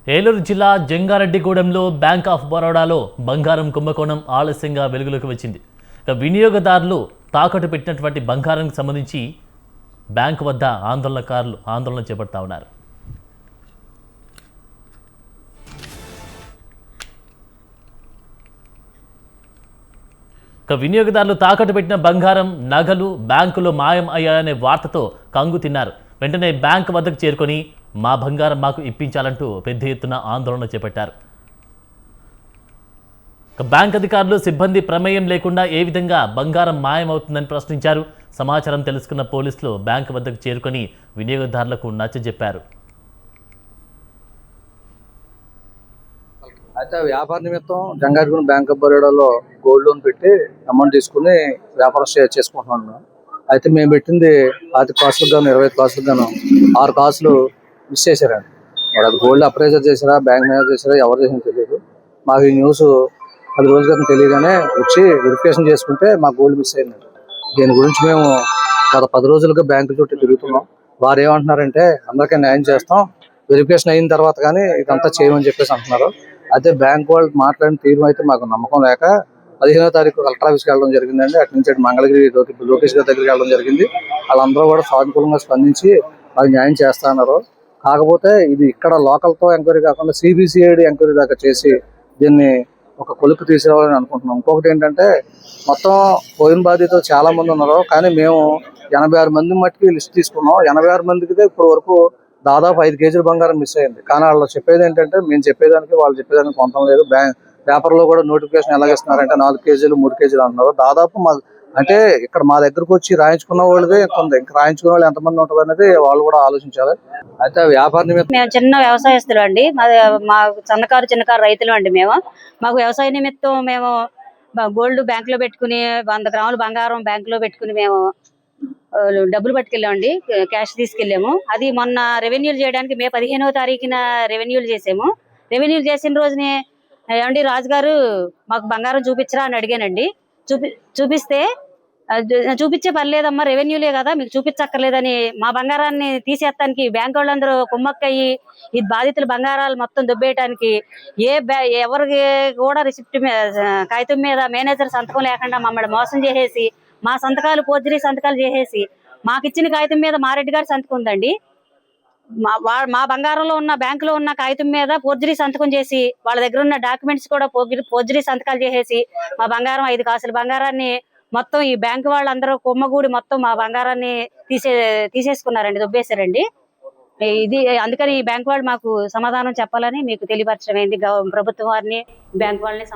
ఏలూరు జిల్లా జంగారెడ్డిగూడెంలో bank of బరోడాలో బంగారం కుంభకోణం ఆలస్యంగా వెలుగులోకి వచ్చింది. వినియోగదారులు తాకట్టు పెట్టినటువంటి బంగారానికి సంబంధించి బ్యాంకు వద్ద ఆందోళనకారులు ఆందోళన చేపడతా ఉన్నారు. వినియోగదారులు తాకట్టు పెట్టిన బంగారం, నగలు బ్యాంకులో మాయం అయ్యాయనే వార్తతో కంగు తిన్నారు. వెంటనే బ్యాంకు వద్దకు చేరుకొని మా బంగారం మాకు ఇప్పించాలంటూ పెద్ద ఎత్తున ఆందోళన చేపట్టారు. బ్యాంక్ అధికారులు సిబ్బంది ప్రమేయం లేకుండా ఏ విధంగా బంగారం మాయమవుతుందని ప్రశ్నించారు. సమాచారం తెలుసుకున్న పోలీసులు బ్యాంకు వద్దకు చేరుకొని వినియోగదారులకు నచ్చజెప్పారు. అయితే వ్యాపార నిమిత్తం జంగారెడ్డిగూడెం బ్యాంక్ ఆఫ్ బరోడాలో గోల్డ్ లోన్ పెట్టి అమౌంట్ తీసుకుని వ్యాపారం చేసుకుంటున్నాను. అయితే మేము పెట్టింది 5 కాసులకు గాను 25 కాసులకు గాను 6 కాసులు మిస్ చేశారండి. మరి అది గోల్డ్ అప్రైజర్ చేశారా, బ్యాంక్ మేనేజర్ చేశారా, ఎవరు చేసినా తెలియదు. మాకు ఈ న్యూస్ 10 రోజుల క్రితం తెలియగానే వచ్చి వెరిఫికేషన్ చేసుకుంటే మా గోల్డ్ మిస్ అయిందండి. దీని గురించి మేము గత 10 రోజులుగా బ్యాంకు చుట్టూ తిరుగుతున్నాం. వారు ఏమంటున్నారంటే అందరికీ న్యాయం చేస్తాం, వెరిఫికేషన్ అయిన తర్వాత కానీ ఇదంతా చేయమని చెప్పేసి అంటున్నారు. అయితే బ్యాంక్ వాళ్ళు మాట్లాడిన తీరు అయితే మాకు నమ్మకం లేక 15వ తారీఖు కలెక్టర్ ఆఫీస్కి వెళ్ళడం జరిగిందండి. అటు నుంచి మంగళగిరి లోకేష్ గారి దగ్గరికి వెళ్ళడం జరిగింది. వాళ్ళందరూ కూడా సానుకూలంగా స్పందించి మాకు న్యాయం చేస్తున్నారు. కాకపోతే ఇది ఇక్కడ లోకల్తో ఎంక్వైరీ కాకుండా సిబిసిఐడి ఎంక్వైరీ దాకా చేసి దీన్ని ఒక కొలుపు తీసుకురావాలని అనుకుంటున్నాం. ఇంకొకటి ఏంటంటే మొత్తం పోయిన బాధితులు చాలా మంది ఉన్నారు, కానీ మేము 86 మంది మట్టికి లిస్ట్ తీసుకున్నాం. 86 మందికి ఇప్పటి వరకు దాదాపు 5 కేజీల బంగారం మిస్ అయింది. కానీ వాళ్ళు చెప్పేది ఏంటంటే మేము చెప్పేదానికి వాళ్ళు చెప్పేదానికి పొందడం లేదు. పేపర్లో కూడా నోటిఫికేషన్ ఎలాగిస్తున్నారంటే 4 కేజీలు 3 కేజీలు అంటున్నారు. దాదాపు అంటే ఇక్కడ మా దగ్గరకు వచ్చి రాయించుకున్న వాళ్ళదే ఎంత ఉంది, ఇంకా రాయించుకున్న వాళ్ళు ఎంతమంది ఉంటుంది అనేది వాళ్ళు కూడా ఆలోచించాలి. అయితే వ్యాపార నిమిత్తం మేము చిన్న వ్యవసాయస్తులు అండి. మా చిన్నకారు రైతులు అండి. మాకు వ్యవసాయ నిమిత్తం మేము గోల్డ్ బ్యాంక్ లో పెట్టుకుని 100 గ్రాముల బంగారం బ్యాంక్ లో పెట్టుకుని మేము డబ్బులు పట్టుకెళ్ళామండి, క్యాష్ తీసుకెళ్ళాము. అది మొన్న రెవెన్యూలు చేయడానికి మే 15వ తారీఖున రెవెన్యూలు చేసాము. రెవెన్యూలు చేసిన రోజునే ఏమండి రాజుగారు మాకు బంగారం చూపించరా అని అడిగానండి. చూపిస్తే చూపించే పని లేదమ్మా, రెవెన్యూలే కదా మీకు చూపించక్కర్లేదని మా బంగారాన్ని తీసేస్తానికి బ్యాంక్ వాళ్ళందరూ కుమ్మక్కయ్యి ఈ బాధితుల బంగారాలు మొత్తం దొబ్బేయటానికి ఎవరికి కూడా రిసిప్ట్ కాగితం మీద మేనేజర్ సంతకం లేకుండా మమ్మల్ని మోసం చేసేసి మా సంతకాలు ఫోర్జరీ సంతకాలు చేసేసి మాకు ఇచ్చిన కాగితం మీద మారెడ్డి గారి సంతకం ఉందండి. మా బంగారంలో ఉన్న బ్యాంకులో ఉన్న కాగితం మీద ఫోర్జరీ సంతకం చేసి వాళ్ళ దగ్గర ఉన్న డాక్యుమెంట్స్ కూడా ఫోర్జరీ సంతకాలు చేసేసి మా బంగారం 5 కాసుల బంగారాన్ని మొత్తం ఈ బ్యాంకు వాళ్ళందరూ కుమ్మగూడి మొత్తం మా బంగారాన్ని తీసేసుకున్నారండి, దొబ్బేశారండి. ఇది అందుకని ఈ బ్యాంకు వాళ్ళు మాకు సమాధానం చెప్పాలని మీకు తెలియపరచడం అయింది. ప్రభుత్వం వారిని బ్యాంకు వాళ్ళని